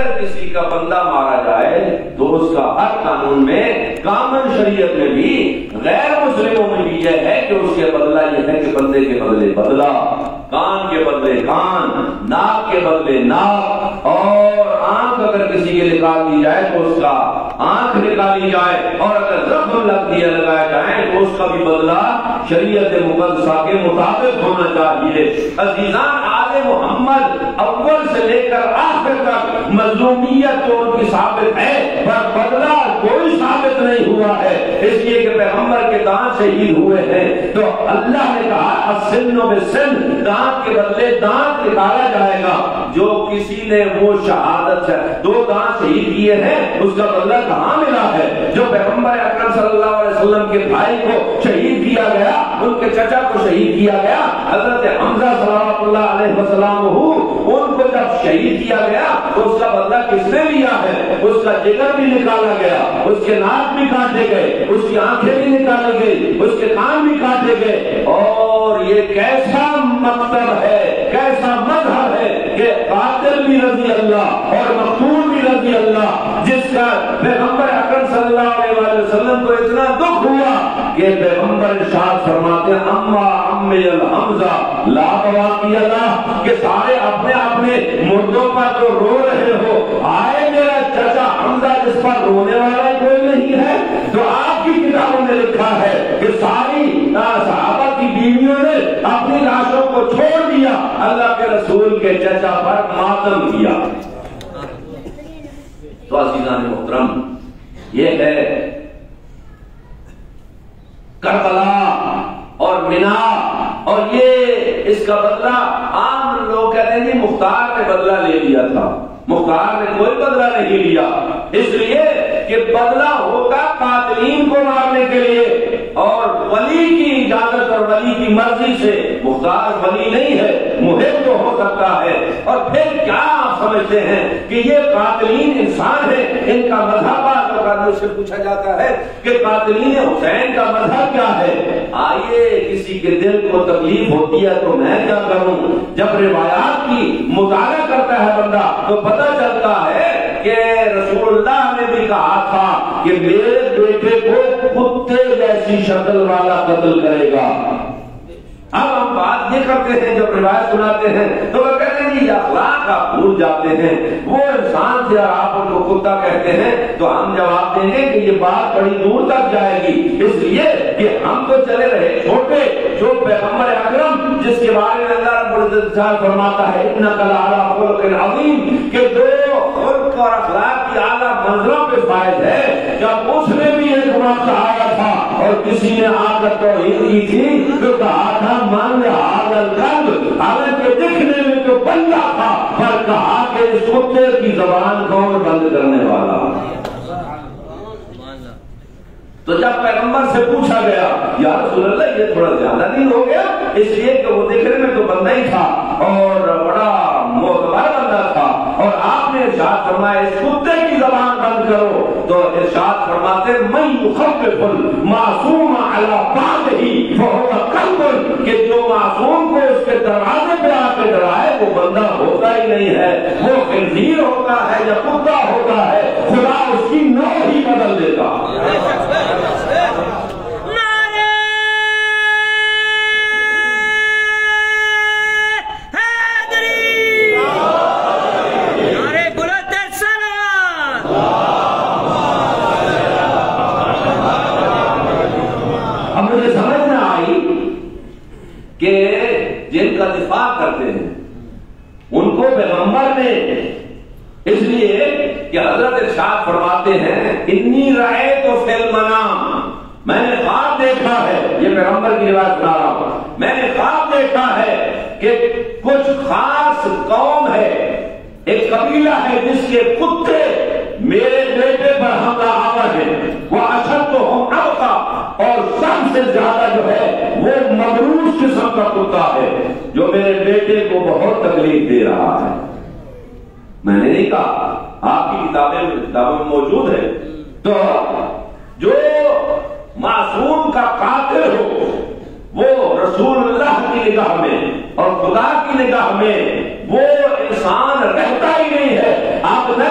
اگر کسی کا بندہ مارا جائے تو اس کا ہر قانون میں، کامن شریعت میں بھی، غیر مسلموں میں بھی یہ ہے کہ اس کے بدلہ یہ ہے کہ بندے کے بدلے بدلہ، کان کے بدلے کان، ناک کے بدلے ناک، اور آنکھ اگر کسی کے نکال دی جائے تو اس کا آنکھ نکالی جائے، اور اگر زخم لگایا جائے تو اس کا بھی بدلہ شریعت مقدسہ کے مطابق ہونا چاہیے۔ عزیزان، آل محمد اول سے لے کر آخر تک مظلومیت تو ان کی ثابت ہے، پر بدلہ کوئی ثابت نہیں ہوا ہے، اس لیے کہ پیغمبر کے دانت شہید ہوئے ہیں تو اللہ نے کہا السن بالسن، دانت کے بدلے دانت نکالا جائے گا۔ جو کسی نے وہ شہادت ہے 2 دانت شہید کیے ہیں، اس کا بدلہ کہاں ملا ہے؟ جو پیغمبر اکرم صلی اللہ علیہ وسلم کے بھائی کو شہید کیا گیا، ان کے چچا کو شہید کیا گیا، حضرت حمزہ صلی اللہ علیہ وسلم ان کو جب شہید کیا گیا تو اس کا بدلہ کس نے لیا ہے؟ اس کا جگر بھی نکالا گیا، اس کے ناک بھی کاٹے گئے، اس کی آنکھیں بھی نکالی گئی، اس کے کان بھی کاٹے گئے۔ اور یہ کیسا مکتب ہے، کیسا مذہب ہے کہ قاتل بھی رضی اللہ اور مقتول بھی رضی اللہ، جس کا پیغمبر اکرم صلی اللہ علیہ وسلم کو اتنا دکھ ہوا کہ پیغمبر ارشاد فرماتے ہیں اما امی الحمزہ لا بواقی اللہ، کہ سارے اپنے اپنے مردوں پر جو رو رہے ہو، آئے میرا چچا حمزہ جس پر رونے والا کوئی نہیں ہے۔ تو آپ کی کتابوں میں لکھا ہے کہ ساری صحابہ کی بیویوں نے اپنی لاشوں کو چھوڑ دیا، اللہ کے رسول کے چچا پر ماتم کیا۔ تو عزیزان محترم، یہ ہے کربلا اور منا، اور یہ اس کا بدلہ عام لوگ کہتے ہیں مختار نے بدلہ لے لیا تھا، مختار نے کوئی بدلہ نہیں لیا، اس لیے کہ بدلہ ہوگا قاتلین کو مارنے کے لیے اور ولی کی اجازت اور ولی کی مرضی سے۔ مختار ولی نہیں ہے، محب تو ہو سکتا ہے۔ اور پھر کیا آپ سمجھتے ہیں کہ یہ قاتلین انسان ہیں، ان کا مذہب اس سے پوچھا جاتا ہے کہ قاتلین حسین کا مذہب کیا ہے؟ آئیے، کسی کے دل کو تکلیف ہوتی ہے تو میں کیا کروں؟ جب روایات کی مطالعہ کرتا ہے بندہ تو پتہ چلتا ہے کہ رسول اللہ نے بھی کہا تھا کہ میرے بیٹے کو کتے جیسی شکل والا قتل کرے گا۔ اب ہم بات یہ کرتے ہیں، جب روایت سناتے ہیں تو وہ کہتے ہیں یہ اخلاق آپ بھول جاتے ہیں، وہ انسان تھے اور آپ ان کو کتا کہتے ہیں، تو ہم جواب دیں گے کہ یہ بات بڑی دور تک جائے گی، اس لیے کہ ہم تو چلے رہے چھوٹے، جو پیغمبر اکرم جس کے بارے میں اللہ رب العزت فرماتا ہے انک لعلی خلق عظیم، کہ جو خلق اور اخلاق کی اعلیٰ منزلوں پہ فائز ہے، جب اس نے بھی ایک وقت آیا تھا اور کسی نے آ کر توہین کی تھی تو کہا تھا مان حاضر قلب، حالانکہ دکھنے میں تو بندہ تھا، پر کہا کہ اس کتے کی زبان کون بند کرنے والا؟ تو جب پیغمبر سے پوچھا گیا یا رسول اللہ یہ تھوڑا زیادہ نہیں ہو گیا، اس لیے کہ وہ دیکھنے میں تو بندہ ہی تھا اور بڑا معتبر بندہ تھا، اور آپ نے ارشاد فرمایا اس کتے کی زبان بند کرو، تو ارشاد فرماتے من یخفف المعصوم علی بابہ فہو کلب، کہ جو معصوم کو اس کے دروازے پہ آ کے ڈرائے وہ بندہ ہوتا ہی نہیں ہے، وہ خنزیر ہوتا ہے یا کتا ہوتا ہے، خدا اس کی نوع ہی بدل دیتا۔ اب مجھے سمجھ میں آئی کہ جن کا دفاع کرتے ہیں ان کو پیغمبر نے، اس لیے کہ حضرت ارشاد فرماتے ہیں انی رأیت فی المنام، میں نے خواب دیکھا ہے، یہ پیغمبر کی روایت سنا رہا ہوں، میں نے خواب دیکھا ہے کہ کچھ خاص قوم ہے، ایک قبیلہ ہے جس کے کتے میرے بیٹے پر حملہ آور ہے، وہ اشدھم ابقا، اور سب سے زیادہ جو ہے وہ مغروض قسم کا کتا ہے جو میرے بیٹے کو بہت تکلیف دے رہا ہے۔ میں نے نہیں کہا، آپ کی کتابوں میں موجود ہے، تو جو معصوم کا قاتل ہو وہ رسول اللہ کی نگاہ میں اور خدا کی نگاہ میں وہ انسان رہتا ہی نہیں ہے۔ آپ نہ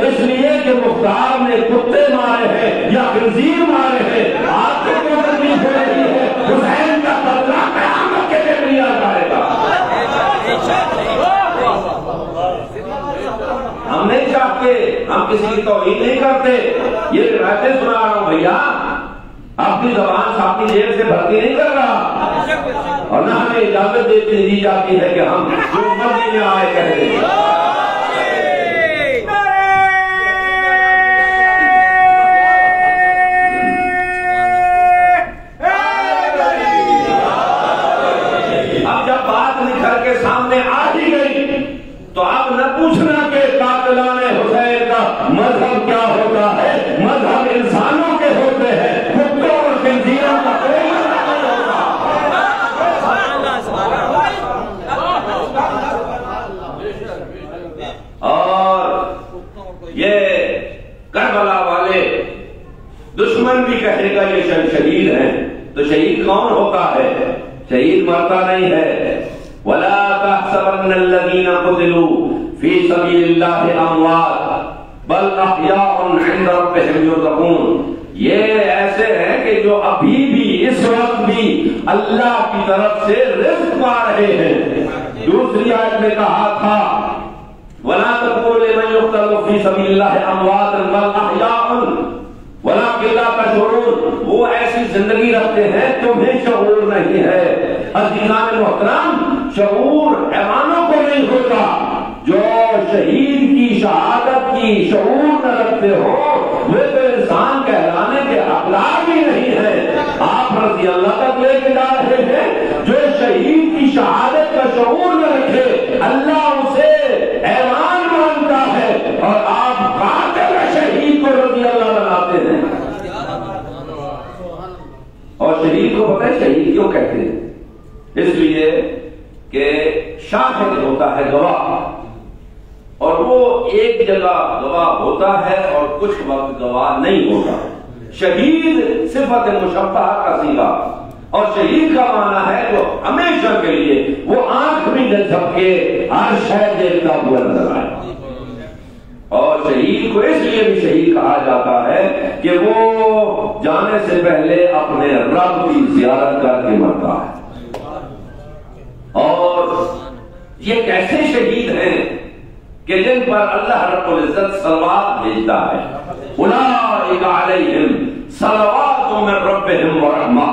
اس لیے کہ مختار نے کتے مارے ہیں یا خنزیر مارے ہیں، آپ کو کیوں تکلیف ہو رہی ہے؟ حسین کا بدلہ قیامت کے دن لیا جائے گا۔ ہم نہیں چاہتے، ہم کسی کی توہین نہیں کرتے، یہ روایتیں سنا رہا ہوں بھیا، اپنی زبان سے اپنی جیب سے بھرتی نہیں کر رہا، اور نہ ہمیں اجازت دی جاتی ہے کہ ہم جو مرضی میں آئے کہہ دیں۔ اب جب بات نکل کے سامنے آ ہی گئی تو اب نہ پوچھنا کہ قاتلان حسین کا مذہب کیا ہوتا ہے، مذہب انسانوں کے ہوتے ہیں، کتوں اور خنزیروں کا کوئی مذہب نہیں ہوتا۔ اور یہ کربلا والے دشمن بھی کہے گا یہ شہید ہیں، تو شہید کون ہوتا ہے؟ شہید مرتا نہیں ہے۔ وَلَا تَحْسَبَنَّ الَّذِينَ قُتِلُوا فِي سَبِيلِ اللَّهِ أَمْوَاتٌ بَلْ أَحْيَاءٌ عِندَ رَبِّهِمْ يُرْزَقُونَ، یہ ایسے ہیں کہ جو ابھی بھی اس وقت بھی اللہ کی طرف سے رزق پا رہے ہیں۔ دوسری آیت میں کہا تھا وَلَا تَقُولُوا لِمَن يُقْتَلُ فِي سَبِيلِ اللَّهِ أَمْوَاتٌ بَلْ أَحْيَاءٌ وَلَكِنْ لَا تَشْعُرُونَ، وہ ایسی زندگی رکھتے ہیں تمہیں شعور نہیں ہے۔ عزیزان محترم، شعور حیوانوں کو نہیں ہوتا، جو شہید کی شہادت کی شعور نہ رکھتے ہو وہ تو انسان کہلانے کے حقدار بھی نہیں ہے۔ آپ رضی اللہ تک لے کے جا رہے ہیں، جو شہید کی شہادت کا شعور نہ رکھے اللہ اسے حیوان مانتا ہے، اور آپ قاتل شہید کو رضی اللہ بناتے ہیں۔ اور شہید کو پتہ ہے شہید کیوں کہتے ہیں؟ اس لیے کہ شاہد ہوتا ہے گواہ، اور وہ ایک جگہ گواہ ہوتا ہے اور کچھ وقت گواہ نہیں ہوتا۔ شہید صفت مشبہہ کا صیغہ، اور شہید کا معنی ہے جو ہمیشہ کے لیے وہ آنکھ بھی نہ جھپکے ہر شے دیکھتا ہوا نظر آئے۔ اور شہید کو اس لیے بھی شہید کہا جاتا ہے کہ وہ جانے سے پہلے اپنے رب کی زیارت کر کے مرتا ہے۔ اور یہ کیسے شہید ہیں کہ جن پر اللہ رب العزت صلوات بھیجتا ہے، اولئک علیہم صلوات من ربہم ورحمہ،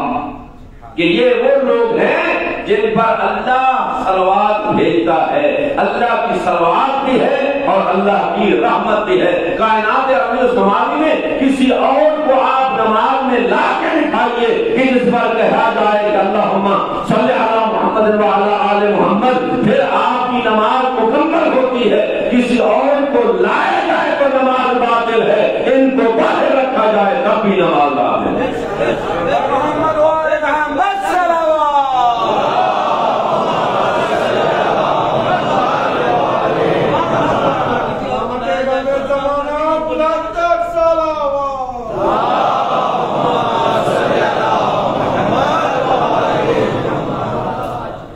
کہ یہ وہ لوگ ہیں جن پر اللہ صلوات بھیجتا ہے، اللہ کی صلوات بھی ہے اور اللہ کی رحمت بھی ہے۔ کائنات ارضی و سماوی میں کسی اور کو آپ نماز میں لا کے دکھائیے کہ جس پر کہا جائے کہ اللہم صلی علی محمد وعلی آل محمد، پھر آپ کی نماز مکمل ہوتی ہے۔ کسی اور کو لایا جائے تو نماز باطل ہے، ان کو باہر رکھا جائے تب بھی نماز باطل ہے۔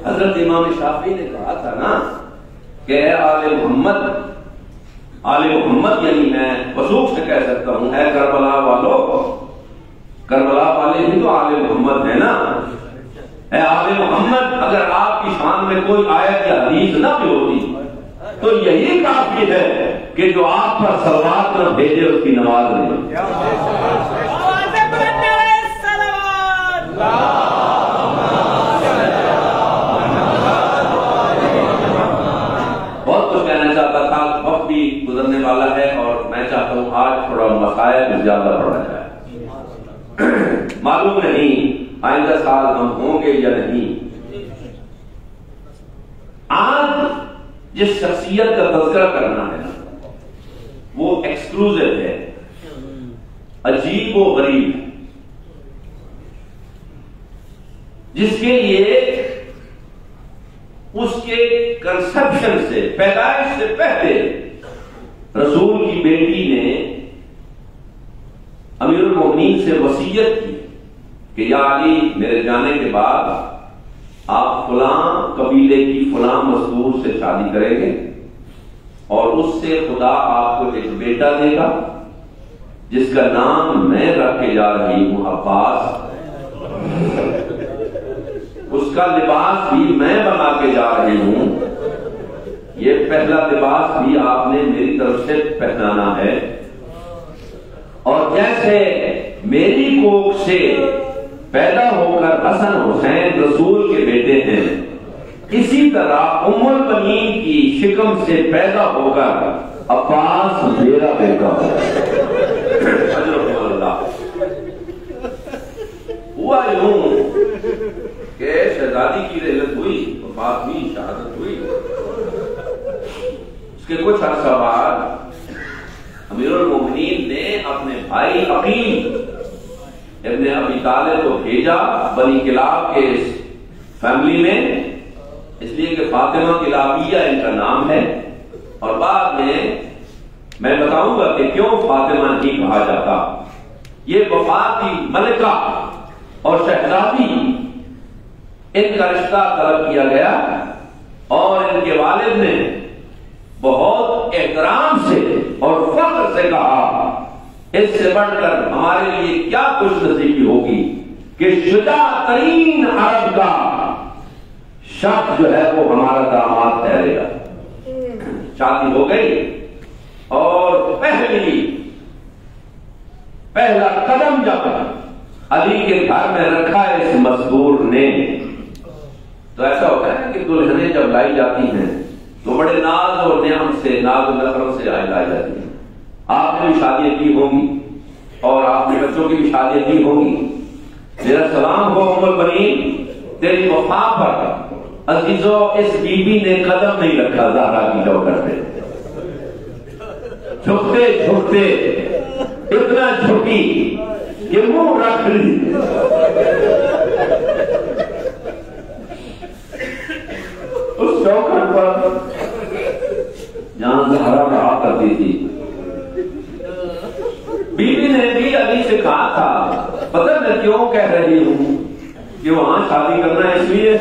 حضرت امام شافعی نے کہا تھا نا کہ اے آل محمد، آل محمد یعنی میں وثوق سے کہہ سکتا ہوں اے کربلا والو، کربلا والے بھی تو آل محمد ہے نا، اے آل محمد، اگر آپ کی شان میں کوئی آیت یا حدیث نہ بھی ہوتی تو یہی کافی ہے کہ جو آپ پر صلوات نہ بھیجے اس کی نماز نہیں۔ بہت کچھ کہنا چاہتا تھا، وقت بھی گزرنے والا ہے اور میں چاہتا ہوں آج تھوڑا مسائل زیادہ پڑھا جائے۔ معلوم نہیں آئندہ سال ہم ہوں گے یا نہیں۔ آج جس شخصیت کا تذکرہ کرنا ہے وہ ایکسکلوزیو ہے، عجیب و غریب، جس کے لیے اس کے کنسپشن سے، پیدائش سے پہلے رسول کی بیٹی نے امیر المومنین سے وصیت کی کہ یا علی، میرے جانے کے بعد آپ فلاں قبیلے کی فلاں مذکور سے شادی کریں گے اور اور اس سے خدا آپ کو ایک بیٹا دے گا جس کا نام میں رکھ کے جا رہی ہوں عباس، اس کا لباس بھی میں بنا کے جا رہی ہوں، یہ پہلا لباس بھی آپ نے میری طرف سے پہنانا ہے، اور جیسے میری کوکھ سے پیدا ہو کر حسن حسین رسول کے بیٹے ہیں، اسی طرح ام البنین کی شکم سے پیدا ہو کر عباس میرا بیٹا اللہ۔ ہوا یوں کہ شہزادی کی رحلت ہوئی، وفات ہوئی، شہادت ہوئی، اس کے کچھ عرصہ بعد امیر المومنین نے اپنے بھائی عقیل ابن ابی طالب کو بھیجا بنی کلاب کے اس فیملی میں، اس لیے کہ فاطمہ کلابیہ ان کا نام ہے، اور بعد میں بتاؤں گا کہ کیوں فاطمہ نہیں کہا جاتا۔ یہ وفاتی ملکہ اور شہزادی ان کا رشتہ طلب کیا گیا، اور ان کے والد نے بہت احترام سے اور فخر سے کہا اس سے بڑھ کر ہمارے لیے کیا خوش نصیبی ہوگی کہ شجاع ترین عرب کا شخص جو ہے وہ ہمارا داماد ٹھہرے گا۔ شادی ہو گئی اور پہلا قدم جب علی کے گھر میں رکھا اس مذکور نے، تو ایسا ہوتا ہے کہ دلہنیں جب لائی جاتی ہیں تو بڑے ناز اور نعمت سے، ناز و نخرت سے لائی جاتی ہیں۔ آپ نے بھی شادیاں کی ہوں گی اور آپ نے بچوں کی بھی شادیاں کی ہوں گی۔ میرا سلام ہو ام البنین، تیری وفا پر عزیزو اس بی بی نے قدم نہیں رکھا زہرا کی چوکھٹ پہ، جھکتے جھکتے اتنا جھکی کہ منہ رکھ لی۔ اس چوکھٹ پر جہاں زہرا رہا کرتی تھی، بی بی نے بھی علی سے کہا تھا پتہ میں کیوں کہہ رہی ہوں کہ وہاں شادی کرنا اس لیے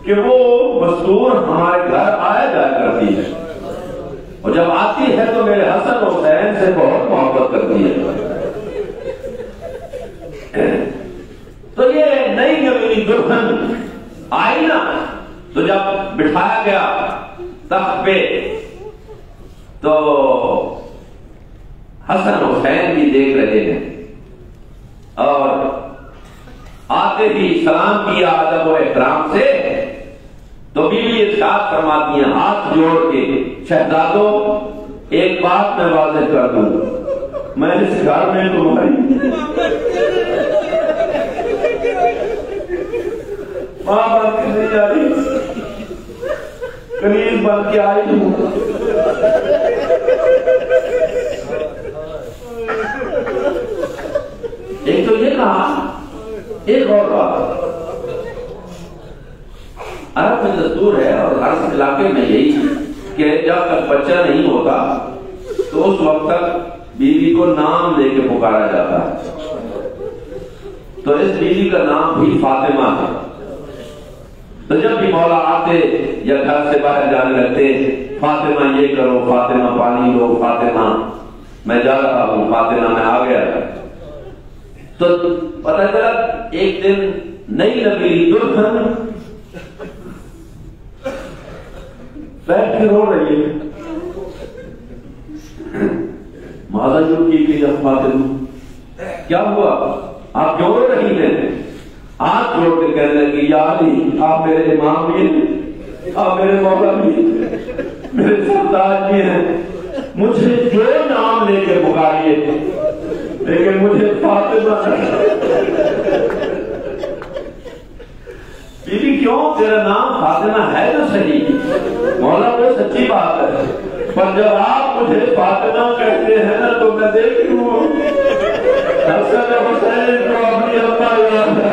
کہ وہ مزدور ہمارے گھر آیا جایا کرتی ہے، اور جب آتی ہے تو میرے حسن حسین سے بہت محبت کرتی ہے۔ تو یہ نئی نوی دلہن آئی نا، تو جب بٹھایا گیا تخت پہ تو حسن حسین بھی دیکھ رہے ہیں، اور آتے ہی سلام کیا ادب و احترام سے، تو بیوی ارشاد فرماتی ہیں ہاتھ جوڑ کے، شہزادو ایک بات میں واضح کر دوں، میں اس گھر میں تمہاری ماں بن کے نہیں آئی، کنیز بن کے آئی ہوں۔ ایک تو یہ کہا، ایک اور بات، عرب میں دستور ہے اور ہر علاقے میں یہی کہ جب تک بچہ نہیں ہوتا تو اس وقت تک بیوی کو نام لے کے پکارا جاتا ہے، تو اس بیوی کا نام بھی فاطمہ ہے۔ تو جب بھی مولا آتے یا گھر سے باہر جانے لگتے، فاطمہ یہ کرو، فاطمہ پانی لو، فاطمہ میں جا رہا ہوں، فاطمہ میں آ گیا۔ تو پتہ چلا ایک دن نئی نوی دلہن بیٹھ کے رو رہی ہے، ماذا جو کی کہ جب فاطمہ کیا ہوا، آپ کیوں رو رہی ہیں؟ ہاتھ جوڑ کے کہنے لگی یا علی آپ میرے امام بھی ہیں، آپ میرے مولا بھی ہیں، میرے سردار بھی ہیں، مجھے جو نام لے کے پکاریے لیکن مجھے فاطمہ بیوی کیوں، تیرا نام فاطمہ ہے تو صحیح، مولا وہ سچی بات ہے، پر جب آپ مجھے فاطمہ کہتے ہیں نا تو میں دیکھ لوں حسن حسین کو اپنی اپا یاد ہے۔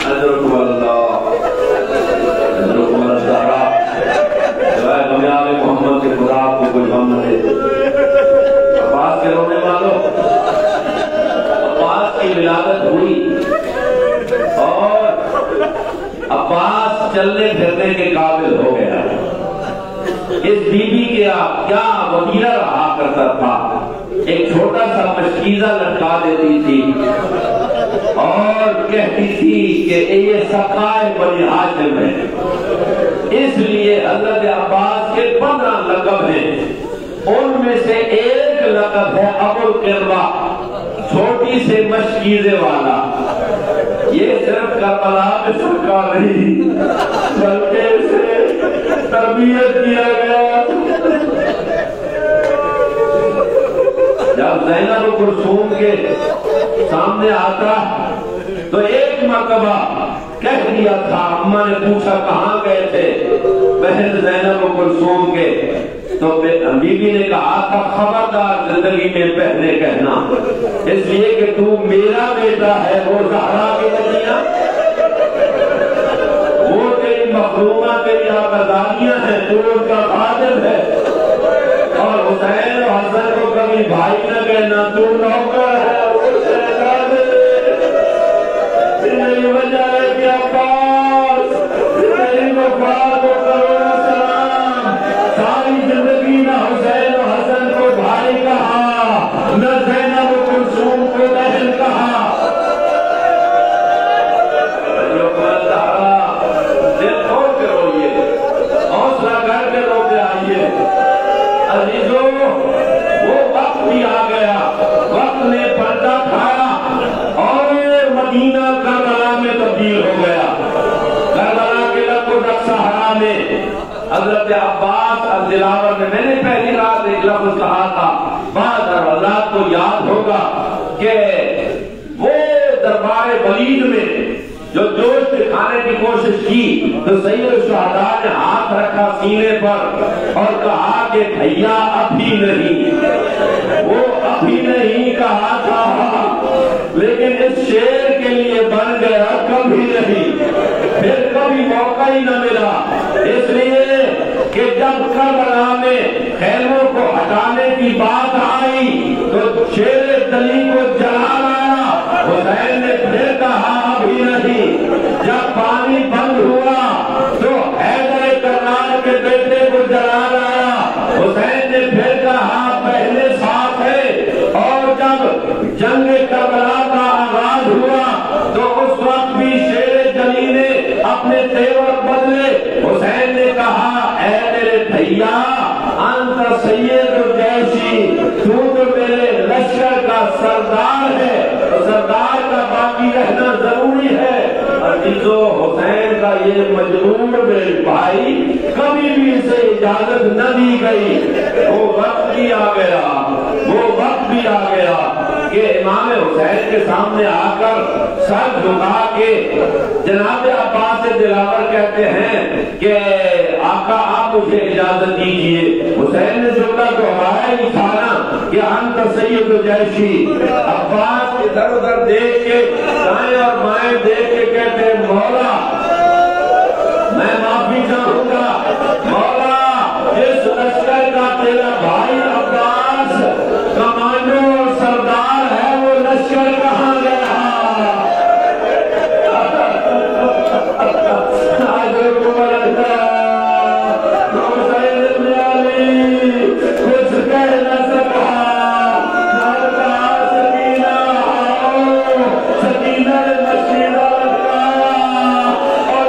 حضرت اللہ حضرت اللہ بنیاد محمد کے خدا کو کوئی غم نہ دے۔ عباس کے رونے والوں، عباس کی ولادت ہوئی اور عباس چلنے چلنے پھرنے کے قابل ہو گیا. اس بی بی کے کیا وطیرہ رہا کرتا تھا. ایک چھوٹا سا مشکیزہ لٹکا دیتی تھی اور کہتی تھی کہ یہ سقائے بنی ہاشم ہے. اس لیے حضرت عباس کے 15 لقب ہیں. ان میں سے ایک لقب ہے ابو القربہ، چھوٹی سے مشکیزے والا. یہ صرف کربلا میں سرکار نہیں بلکہ اسے تربیت کیا گیا. جب زینب کلثوم کے سامنے آتا تو ایک مرتبہ کہہ دیا تھا. اماں نے پوچھا کہاں گئے تھے بہن زینب کلثوم کے، تو بی بی نے کہا تھا خبردار زندگی میں پہلے کہنا، اس لیے کہ تو میرا بیٹا ہے. وہ زہرا کی بچیاں، وہ تیری مخدومہ تیری آقادانیاں ہیں، تو ان کا خادم ہے. اور حسین و حسن کو کبھی بھائی نہ کہنا، تو نوکر ہے. وہ شہزاد میری وجہ ہے کہ عباس میری وفات کو کرو سلام. ساری زندگی نہ حسین و حسن کو بھائی کہا، نہ زینب کلثوم کو بہن کہا. دل کھول کے روئیے، حوصلہ کر کے رو کے آئیے. عزیزوں، وہ وقت بھی آ گیا، وقت نے پردہ کھایا اور مدینہ کربلا میں تبدیل ہو گیا. کربلا کے لقب صحرا میں حضرت عباس الدلاور نے، میں نے پہلی رات ایک لفظ کہا تھا، بعد اللہ کو یاد ہوگا کہ وہ دربار ولید میں جو جوش دکھانے کی کوشش کی تو سید الشہداء نے ہاتھ رکھا سینے پر اور کہا کہ بھیا ابھی نہیں. وہ ابھی نہیں کہا تھا لیکن اس شعر کے لیے بن گیا کبھی نہیں. پھر کبھی موقع ہی نہ ملا، اس لیے کہ جب کربلا میں خیموں کو ہٹانے کی بات آئی تو شیر دلی کو جلا لایا. حسین نے پھر کہا ابھی نہیں. جب پانی بند ہوا تو حیدر کرار کے بیٹے کو جلا لایا. حسین نے پھر کہا پہلے ساتھ ہے. اور جب جنگ کربلا کا آغاز ہوا تو اس وقت بھی شیر دلی نے اپنے تیور بدلے. حسین نے کہا اے میرے بھیا انت سید الجیشی، تو میرے لشکر کا سردار ہے، سردار کا باقی رہنا ضروری ہے. عزیزو، حسین کا یہ مجبور بھائی کبھی بھی اسے اجازت نہ دی گئی. وہ وقت بھی آ گیا، وہ وقت بھی آ گیا کہ امام حسین کے سامنے آ کر سر جھکا کے جناب عباس دلاور کہتے ہیں کہ آقا آپ مجھے اجازت دیجئے. حسین نے جملہ دہرایا ہی تھا نا کہ انت سید الجیشی. عباس ادھر ادھر دیکھ کے دائیں اور بائیں دیکھ کے کہتے ہیں مولا میں معافی چاہوں گا. مولا جس لشکر کا تیرا بھائی عباس کمانڈو اور سردار ہے وہ لشکر کہاں گیا؟ کچھ کہہ نہ سکا. سکینہ نے مشینہ لگا اور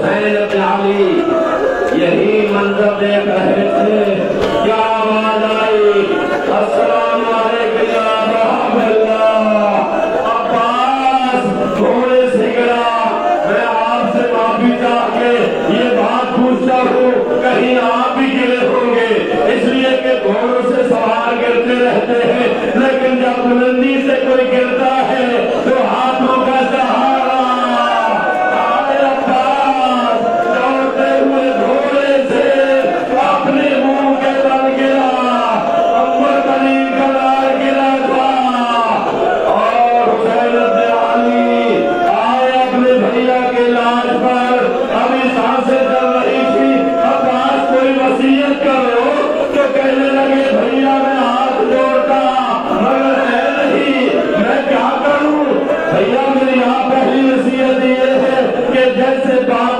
حسین ابن علی یہی منظر دیکھ رہے تھے، کیا آواز آئی، السلام علیکم یا رحم اللہ۔ عباس گھوڑے سے گرا، میں آپ سے معافی چاہ کے یہ بات پوچھتا ہوں، کہیں آپ بھی گرے ہوں گے، اس لیے کہ گھوڑوں سے سوار گرتے رہتے ہیں، لیکن جب بلندی سے کوئی گرتا ہے تو ہاتھوں کا سہارا۔ آئے عباس دوڑتے ہوئے گھوڑے سے اپنے منہ کے بل گرا، عمر بنی کلار گرا تھا، اور حسین ابن علی آئے اپنے بھیا کے لاش پر، ابھی سانسیں چل رہی تھی، عباس کوئی وصیت کرو، تو کہنے لگے بھیا میں ہاتھ جوڑتا مگر ہے نہیں، میں کیا کروں؟ بھیا میری آپ پہلی وصیت یہ ہے کہ جیسے باپ